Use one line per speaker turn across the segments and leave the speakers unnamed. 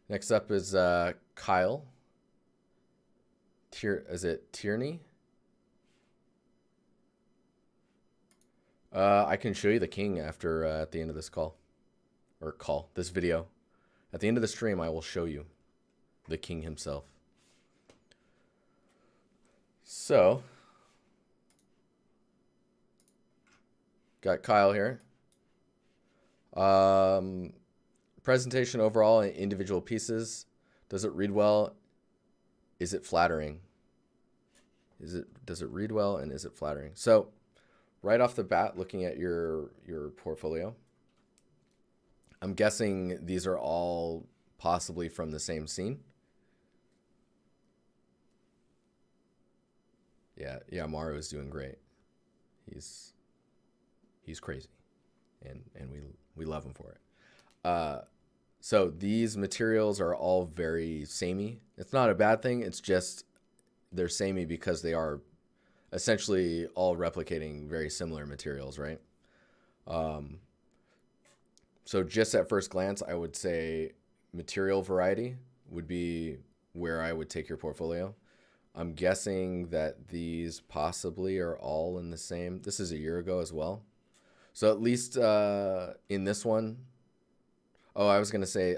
Next up is Kyle. Is it Tierney? I can show you the king after at the end of this this video. At the end of the stream, I will show you the king himself. So, got Kyle here. Presentation overall and individual pieces. Does it read well? Is it flattering? Does it read well and is it flattering? So, right off the bat, looking at your portfolio, I'm guessing these are all possibly from the same scene. Yeah, Maru is doing great. He's crazy, and we love him for it. So these materials are all very samey. It's not a bad thing. It's just they're samey because they are essentially all replicating very similar materials, right? So just at first glance, I would say material variety would be where I would take your portfolio. I'm guessing that these possibly are all in the same. This is a year ago as well. So at least in this one, I was gonna say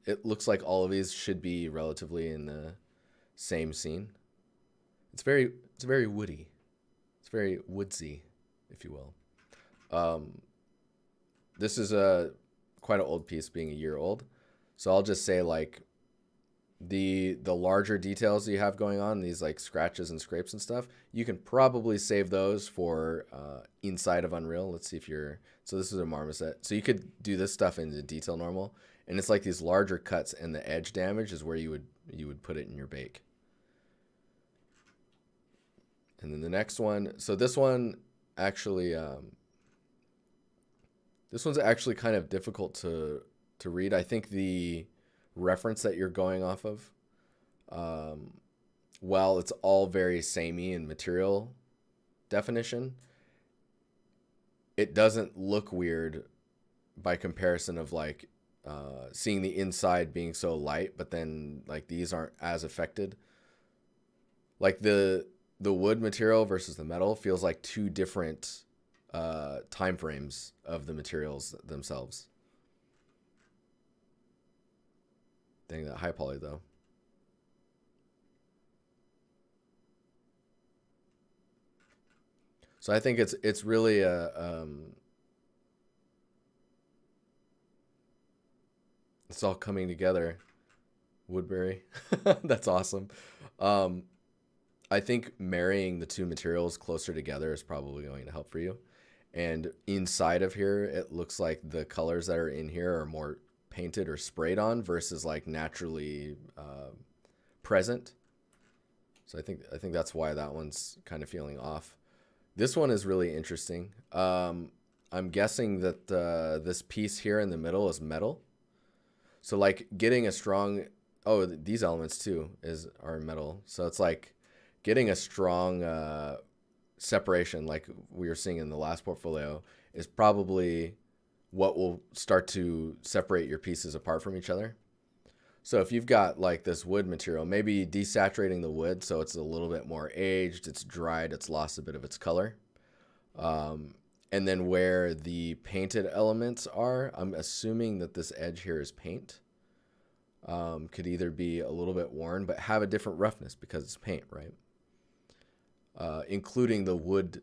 it looks like all of these should be relatively in the same scene. It's very woody. It's very woodsy, if you will. This is quite an old piece, being a year old. So I'll just say like the larger details you have going on, these like scratches and scrapes and stuff, you can probably save those for inside of Unreal. Let's see if so this is a marmoset. So you could do this stuff into detail normal, and it's like these larger cuts and the edge damage is where you would put it in your bake. And then the next one, so this one actually, this one's actually kind of difficult to read. I think the reference that you're going off of, while it's all very samey in material definition, it doesn't look weird by comparison of like seeing the inside being so light, but then like these aren't as affected. Like the wood material versus the metal feels like two different time frames of the materials themselves. Dang, that high poly though. So I think it's really it's all coming together. Woodbury, that's awesome. I think marrying the two materials closer together is probably going to help for you. And inside of here, it looks like the colors that are in here are more painted or sprayed on versus like naturally present. So I think that's why that one's kind of feeling off. This one is really interesting. I'm guessing that this piece here in the middle is metal. So like getting a strong, these elements too are metal. So it's like getting a strong separation like we were seeing in the last portfolio is probably what will start to separate your pieces apart from each other. So if you've got like this wood material, maybe desaturating the wood so it's a little bit more aged, it's dried, it's lost a bit of its color. And then where the painted elements are, I'm assuming that this edge here is paint. Could either be a little bit worn, but have a different roughness because it's paint, right? Including the wood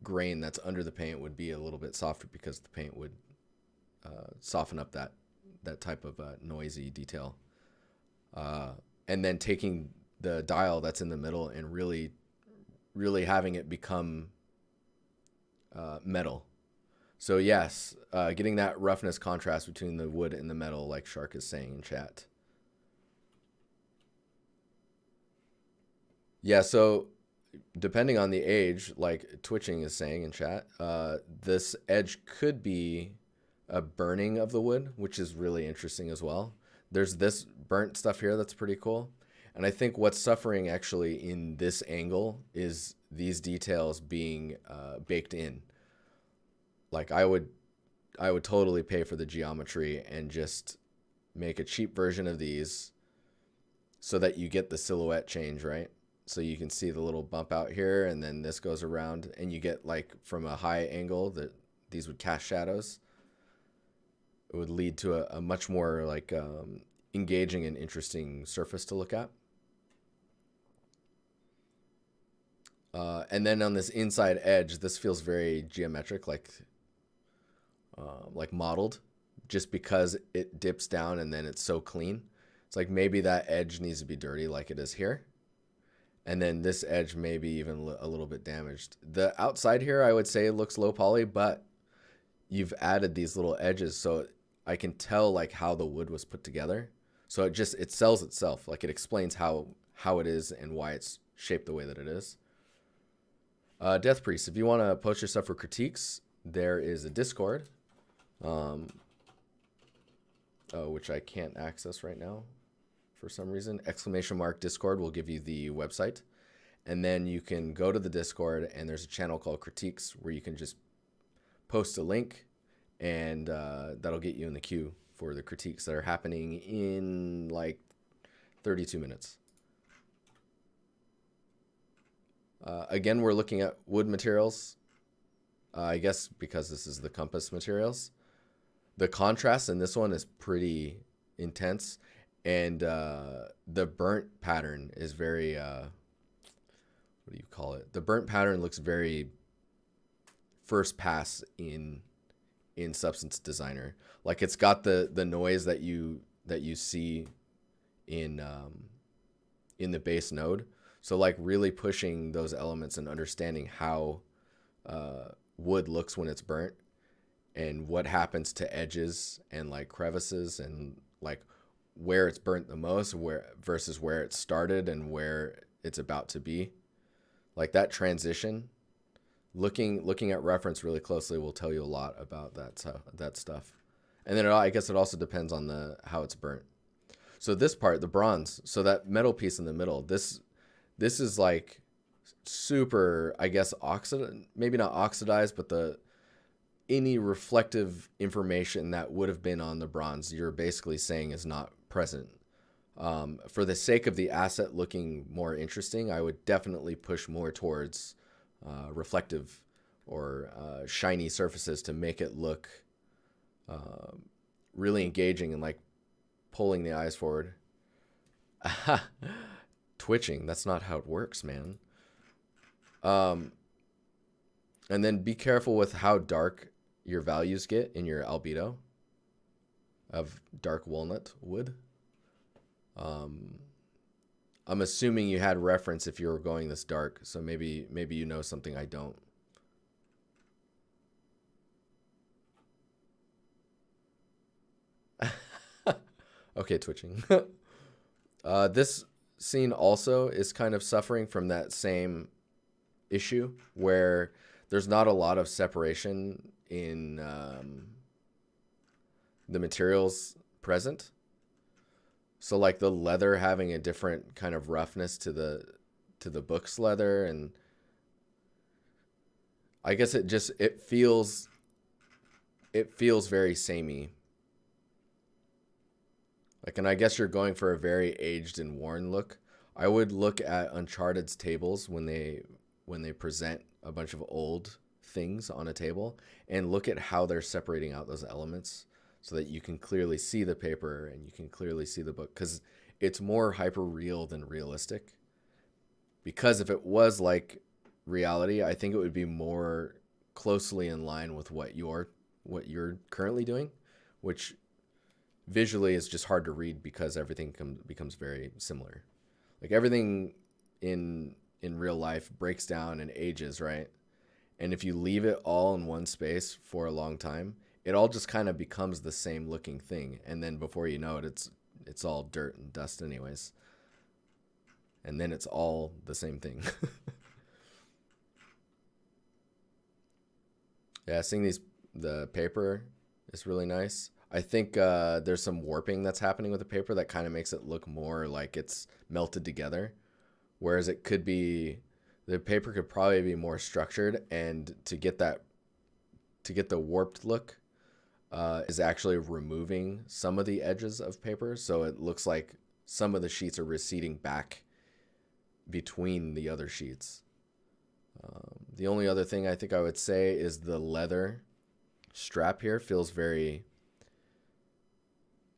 grain that's under the paint would be a little bit softer because the paint would soften up that type of noisy detail. And then taking the dial that's in the middle and really having it become metal. So yes, getting that roughness contrast between the wood and the metal, like Shark is saying in chat. Yeah, so depending on the age, like Twitching is saying in chat, this edge could be a burning of the wood, which is really interesting as well. There's this burnt stuff here that's pretty cool. And I think what's suffering actually in this angle is these details being baked in. Like I would totally pay for the geometry and just make a cheap version of these so that you get the silhouette change, right? So you can see the little bump out here, and then this goes around, and you get like from a high angle that these would cast shadows. It would lead to a much more like engaging and interesting surface to look at. And then on this inside edge, this feels very geometric, like modeled, just because it dips down and then it's so clean. It's like maybe that edge needs to be dirty like it is here. And then this edge may be even a little bit damaged. The outside here, I would say, looks low poly, but you've added these little edges, so I can tell like how the wood was put together. So it sells itself. Like it explains how it is and why it's shaped the way that it is. Death Priest, if you want to post your stuff for critiques, there is a Discord, which I can't access right now for some reason. !Discord will give you the website. And then you can go to the Discord, and there's a channel called Critiques where you can just post a link, and that'll get you in the queue for the critiques that are happening in like 32 minutes. Again, we're looking at wood materials, I guess because this is the compass materials. The contrast in this one is pretty intense, and the burnt pattern is very, what do you call it? The burnt pattern looks very first pass in Substance Designer. Like it's got the noise that you see in the base node. So like really pushing those elements and understanding how wood looks when it's burnt and what happens to edges and like crevices and like where it's burnt the most versus where it started and where it's about to be. Like that transition, looking at reference really closely will tell you a lot about that stuff. And then I guess it also depends on how it's burnt. So this part, the bronze, so that metal piece in the middle, this is like super, I guess, maybe not oxidized, but any reflective information that would have been on the bronze, you're basically saying is not present. For the sake of the asset looking more interesting, I would definitely push more towards reflective or shiny surfaces to make it look really engaging and like pulling the eyes forward. Twitching, that's not how it works, man. And then be careful with how dark your values get in your albedo of dark walnut wood. I'm assuming you had reference if you were going this dark, so maybe you know something I don't. Okay, twitching. This scene also is kind of suffering from that same issue where there's not a lot of separation in the materials present. So like the leather having a different kind of roughness to the book's leather, and I guess it feels very samey. Like, and I guess you're going for a very aged and worn look. I would look at Uncharted's tables when they present a bunch of old things on a table and look at how they're separating out those elements so that you can clearly see the paper and you can clearly see the book, because it's more hyper real than realistic. Because if it was like reality, I think it would be more closely in line with what you're currently doing, which visually is just hard to read because everything becomes very similar. Like everything in real life breaks down and ages, right? And if you leave it all in one space for a long time, it all just kind of becomes the same looking thing. And then before you know it, it's all dirt and dust anyways. And then it's all the same thing. Yeah, seeing the paper is really nice. I think there's some warping that's happening with the paper that kind of makes it look more like it's melted together. Whereas the paper could probably be more structured, and to get the warped look, is actually removing some of the edges of paper. So it looks like some of the sheets are receding back between the other sheets. The only other thing I think I would say is the leather strap here feels very,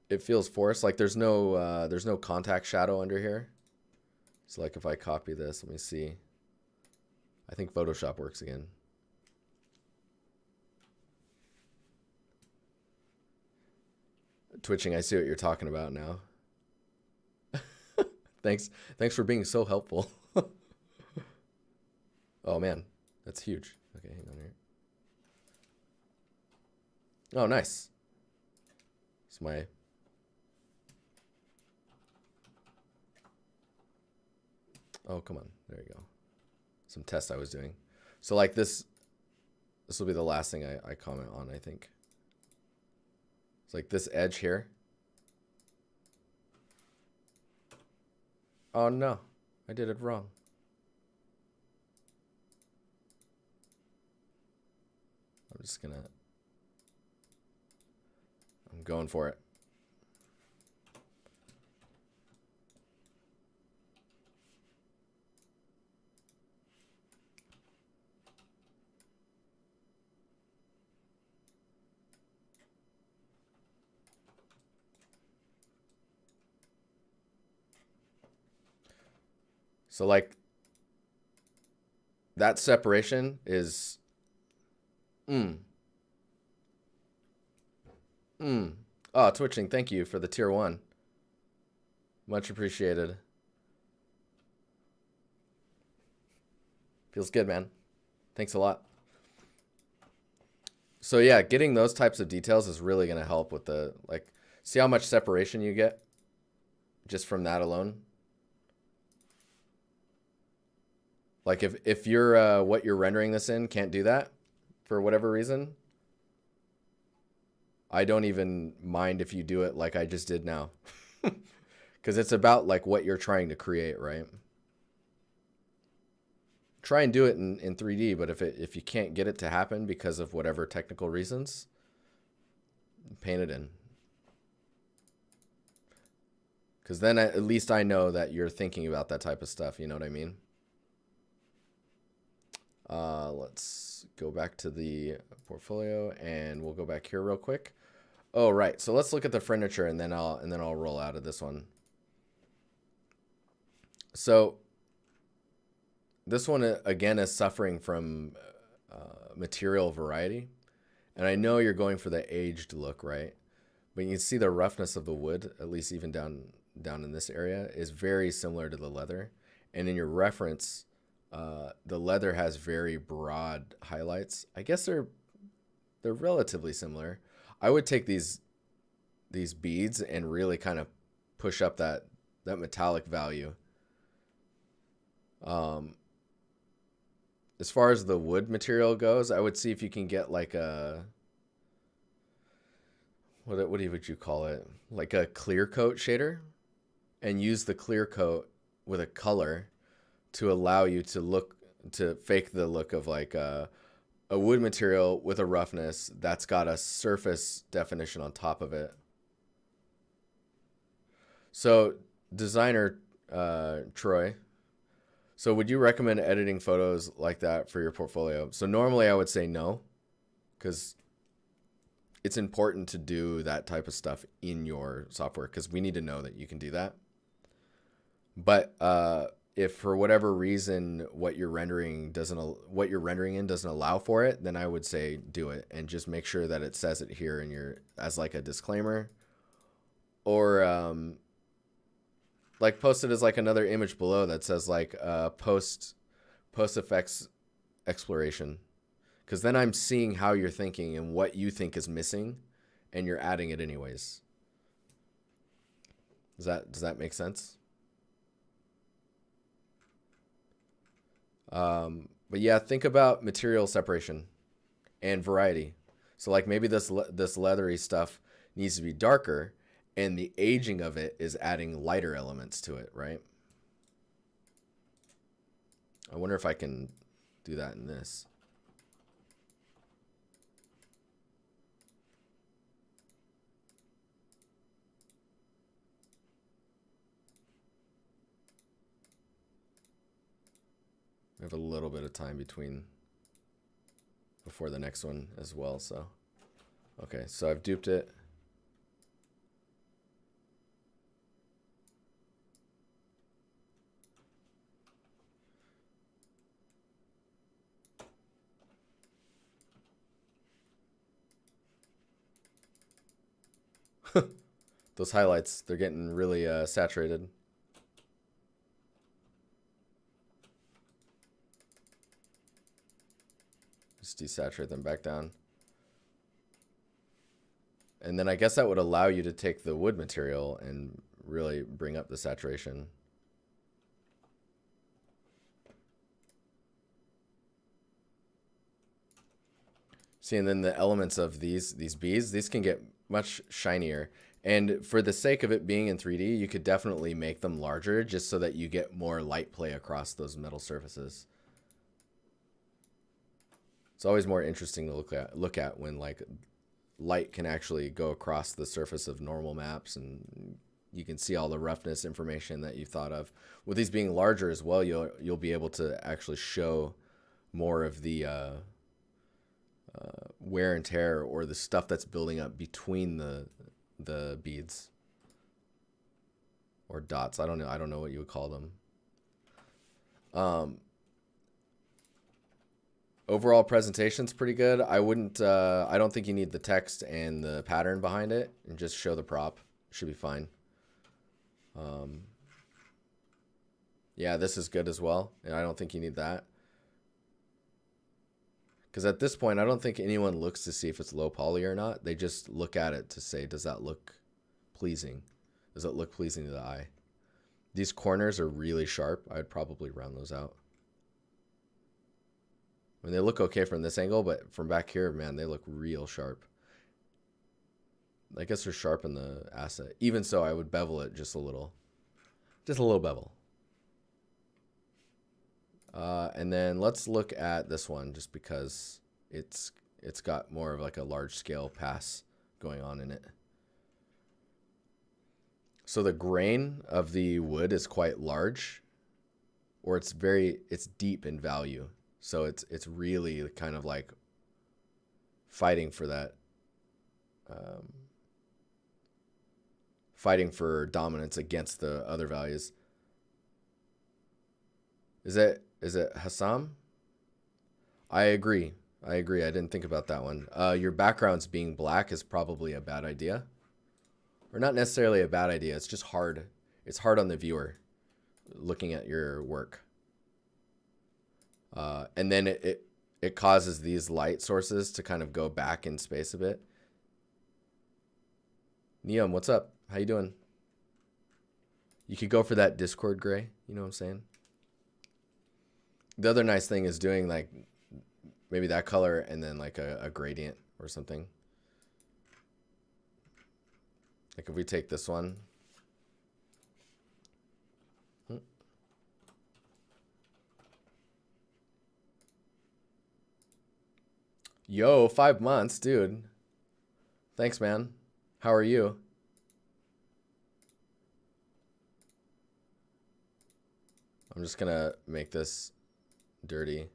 it feels forced. Like there's no contact shadow under here. So like if I copy this, let me see. I think Photoshop works again. Twitching, I see what you're talking about now. Thanks for being so helpful. Oh man, that's huge. Okay, hang on here. Oh, nice. It's my... Oh, come on. There you go. Some tests I was doing. So like this will be the last thing I comment on, I think. It's like this edge here. Oh no, I did it wrong. I'm going for it. So like that separation is Oh, Twitching, thank you for the tier 1. Much appreciated. Feels good, man. Thanks a lot. So yeah, getting those types of details is really going to help with the, like, see how much separation you get just from that alone? Like if you're what you're rendering this in can't do that for whatever reason, I don't even mind if you do it like I just did now. Because it's about like what you're trying to create, right? Try and do it in 3D, but if you can't get it to happen because of whatever technical reasons, paint it in. Because then at least I know that you're thinking about that type of stuff, you know what I mean? Let's go back to the portfolio and we'll go back here real quick. Oh, right. So let's look at the furniture and then I'll roll out of this one. So this one again is suffering from material variety. And I know you're going for the aged look, right? But you can see the roughness of the wood, at least even down in this area, is very similar to the leather. And in your reference, the leather has very broad highlights. I guess they're relatively similar. I would take these beads and really kind of push up that metallic value. As far as the wood material goes, I would see if you can get like a what would you call it? Like a clear coat shader, and use the clear coat with a color to allow you to fake the look of like a wood material with a roughness that's got a surface definition on top of it. So designer Troy, so would you recommend editing photos like that for your portfolio? So normally I would say no, because it's important to do that type of stuff in your software because we need to know that you can do that. But if for whatever reason what you're rendering in doesn't allow for it, then I would say do it and just make sure that it says it here in your as like a disclaimer, or like post it as like another image below that says like post effects exploration, because then I'm seeing how you're thinking and what you think is missing, and you're adding it anyways. Does that make sense? But yeah, think about material separation and variety. So like maybe this leathery stuff needs to be darker, and the aging of it is adding lighter elements to it, right? I wonder if I can do that in this. We have a little bit of time before the next one as well, so. Okay, so I've duped it. Those highlights, they're getting really saturated. Just desaturate them back down. And then I guess that would allow you to take the wood material and really bring up the saturation. See, and then the elements of these beads, these can get much shinier. And for the sake of it being in 3D, you could definitely make them larger just so that you get more light play across those metal surfaces. It's always more interesting to look at when like light can actually go across the surface of normal maps and you can see all the roughness information that you thought of. With these being larger as well, you'll be able to actually show more of the wear and tear or the stuff that's building up between the beads or dots. I don't know what you would call them. Overall presentation's pretty good. I don't think you need the text and the pattern behind it, and just show the prop. Should be fine. Yeah, this is good as well, and I don't think you need that. Because at this point, I don't think anyone looks to see if it's low poly or not. They just look at it to say, does that look pleasing? Does it look pleasing to the eye? These corners are really sharp. I would probably round those out. I mean, they look okay from this angle, but from back here, man, they look real sharp. I guess they're sharp in the asset. Even so, I would bevel it just a little. Just a little bevel. And then let's look at this one just because it's got more of like a large scale pass going on in it. So the grain of the wood is quite large, or it's deep in value. So it's really kind of like fighting for that, fighting for dominance against the other values. Is it Hassam? I agree. I didn't think about that one. Your backgrounds being black is probably a bad idea. Or not necessarily a bad idea. It's just hard. It's hard on the viewer looking at your work. And then it causes these light sources to kind of go back in space a bit. Neom, what's up? How you doing? You could go for that Discord gray. You know what I'm saying? The other nice thing is doing like maybe that color and then like a gradient or something. Like if we take this one. Yo, 5 months, dude. Thanks, man. How are you? I'm just gonna make this dirty.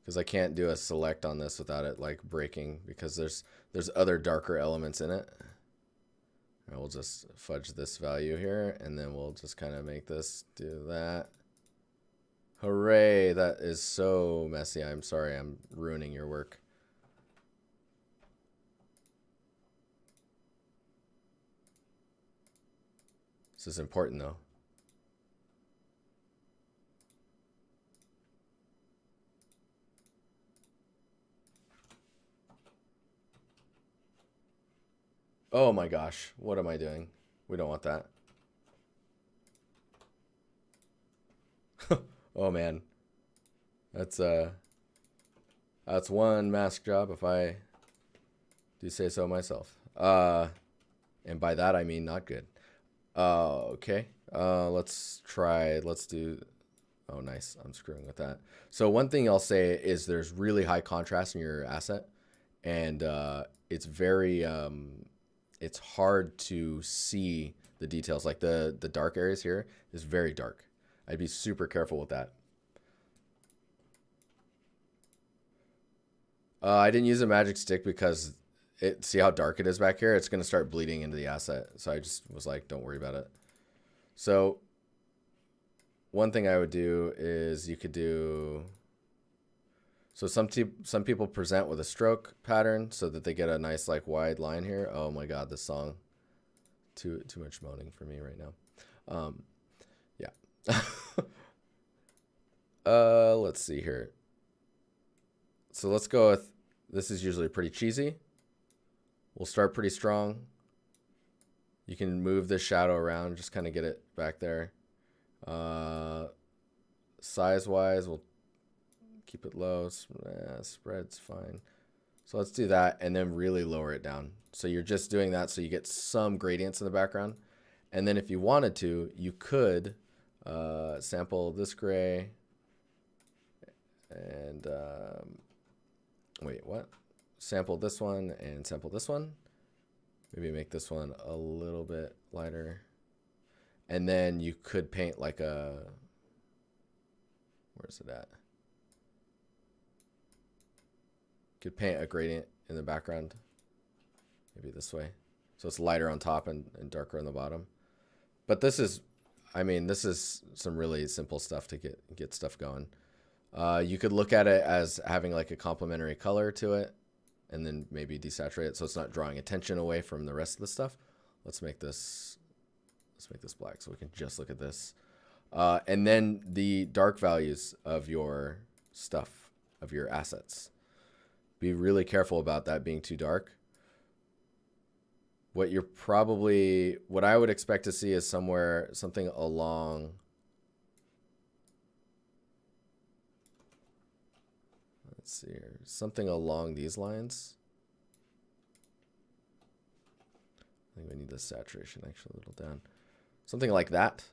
Because I can't do a select on this without it like breaking, because there's other darker elements in it. And we'll just fudge this value here, and then we'll just kind of make this do that. Hooray, that is so messy. I'm sorry, I'm ruining your work. This is important though. Oh my gosh, what am I doing? We don't want that. Oh man, that's one mask job if I do say so myself. And by that I mean not good. Okay. Let's do. Oh, nice. I'm screwing with that. So one thing I'll say is there's really high contrast in your asset, and it's very it's hard to see the details. Like the dark areas here is very dark. I'd be super careful with that. I didn't use a magic stick because see how dark it is back here? It's going to start bleeding into the asset. So I just was like, don't worry about it. So one thing I would do is you could do, so some people present with a stroke pattern so that they get a nice like wide line here. Oh my God, this song, too much moaning for me right now. Yeah. Let's see here. So let's go with, this is usually pretty cheesy. We'll start pretty strong. You can move this shadow around, just kind of get it back there. Size-wise, we'll keep it low. Spread's fine. So let's do that and then really lower it down. So you're just doing that so you get some gradients in the background. And then if you wanted to, you could sample this gray and wait, what? Sample this one and sample this one. Maybe make this one a little bit lighter. And then you could paint like a, where's it at? You could paint a gradient in the background. Maybe this way. So it's lighter on top and darker on the bottom. But this is, I mean, this is some really simple stuff to get stuff going. You could look at it as having like a complementary color to it and then maybe desaturate it so it's not drawing attention away from the rest of the stuff. Let's make this black so we can just look at this. And then the dark values of your stuff, of your assets. Be really careful about that being too dark. What I would expect to see is something along, let's see here, something along these lines. I think we need the saturation actually a little down. Something like that.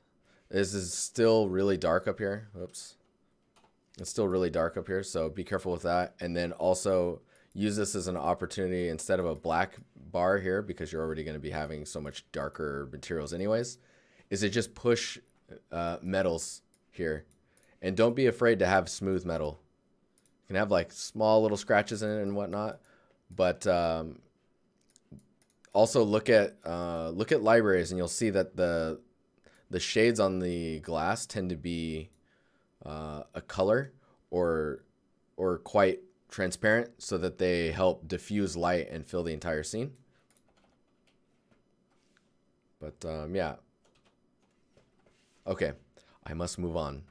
This is still really dark up here. Oops. It's still really dark up here, so be careful with that. And then also use this as an opportunity instead of a black bar here, because you're already going to be having so much darker materials anyways, is to just push metals here. And don't be afraid to have smooth metal. You can have like small little scratches in it and whatnot, but also look at libraries and you'll see that the shades on the glass tend to be a color or quite transparent so that they help diffuse light and fill the entire scene. But yeah. Okay, I must move on.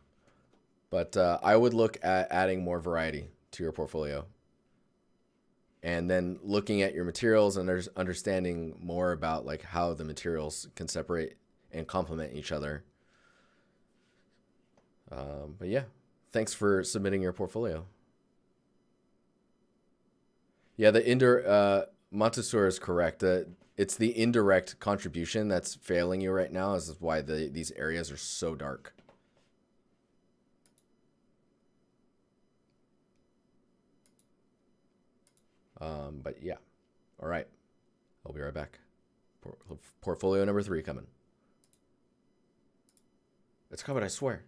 But I would look at adding more variety to your portfolio. And then looking at your materials and understanding more about like how the materials can separate and complement each other. But yeah, thanks for submitting your portfolio. Yeah, Montessori is correct. It's the indirect contribution that's failing you right now. This is why these areas are so dark. But yeah, all right. I'll be right back. Portfolio number 3 coming. It's coming, I swear.